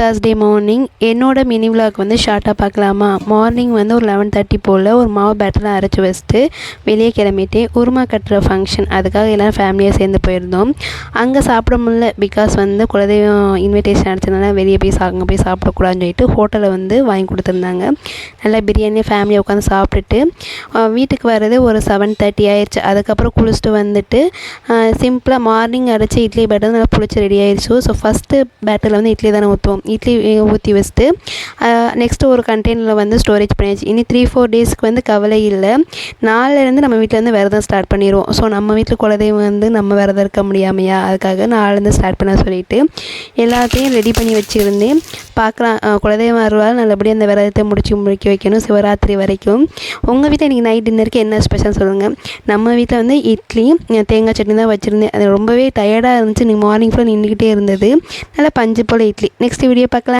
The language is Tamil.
Thursday மார்னிங் என்னோட மினி விலாக் வந்து ஷார்ட்டாக பார்க்கலாமா. மார்னிங் வந்து ஒரு 11:30 போல் ஒரு மாவு பேட்டர்லாம் அரைச்சி வச்சுட்டு வெளியே கிளம்பிட்டு உருமா கட்டுற ஃபங்க்ஷன், அதுக்காக எல்லோரும் ஃபேமிலியாக சேர்ந்து போயிருந்தோம். அங்கே சாப்பிட முடியல, பிகாஸ் வந்து குலதெய்வம் இன்விடேஷன் அடிச்சதுனால வெளியே போய் அங்கே போய் சாப்பிடக்கூடாதுன்னு சொல்லிட்டு ஹோட்டலில் வந்து வாங்கி கொடுத்துருந்தாங்க. நல்லா பிரியாணி ஃபேமிலியாக உட்காந்து சாப்பிட்டுட்டு வீட்டுக்கு வர்றது ஒரு 7:30 ஆயிடுச்சு. அதுக்கப்புறம் குளிச்சுட்டு வந்துட்டு சிம்பிளாக மார்னிங் அரைச்சி இட்லி பேட்டர் நல்லா புளிச்சு ரெடி ஆயிடுச்சு. ஸோ ஃபஸ்ட்டு பேட்டரில் வந்து இட்லி தானே ஊற்றுவோம், இட்லி ஊற்றி வச்சுட்டு நெக்ஸ்ட்டு ஒரு கண்டெய்னரில் வந்து ஸ்டோரேஜ் பண்ணியாச்சு. இனி 3-4 டேஸ்க்கு வந்து கவலை இல்லை. நாளிலேருந்து நம்ம வீட்டிலேருந்து விரதம் ஸ்டார்ட் பண்ணிடுவோம். ஸோ நம்ம வீட்டில் குலதெய்வம் வந்து நம்ம விரதம் இருக்க முடியாமையா, அதுக்காக நாளிலேருந்து ஸ்டார்ட் பண்ண சொல்லிவிட்டு எல்லாத்தையும் ரெடி பண்ணி வச்சுருந்தேன். பார்க்கலாம், குலதெய்வம் அருளால் நல்லபடியாக அந்த விரதத்தை முடிக்க வைக்கணும் சிவராத்திரி வரைக்கும். உங்கள் வீட்டில் இன்றைக்கி நைட் டின்னருக்கு என்ன ஸ்பெஷல் சொல்லுங்கள். நம்ம வீட்டில் வந்து இட்லி தேங்காய் சட்னி தான் வச்சுருந்தேன். அது ரொம்பவே டயர்டாக இருந்துச்சு. நீ மார்னிங் ஃபுல்லாக நின்றுக்கிட்டே இருந்தது. நல்லா பஞ்சு போல் இட்லி. நெக்ஸ்ட் வீடியோ பார்க்கலாம்.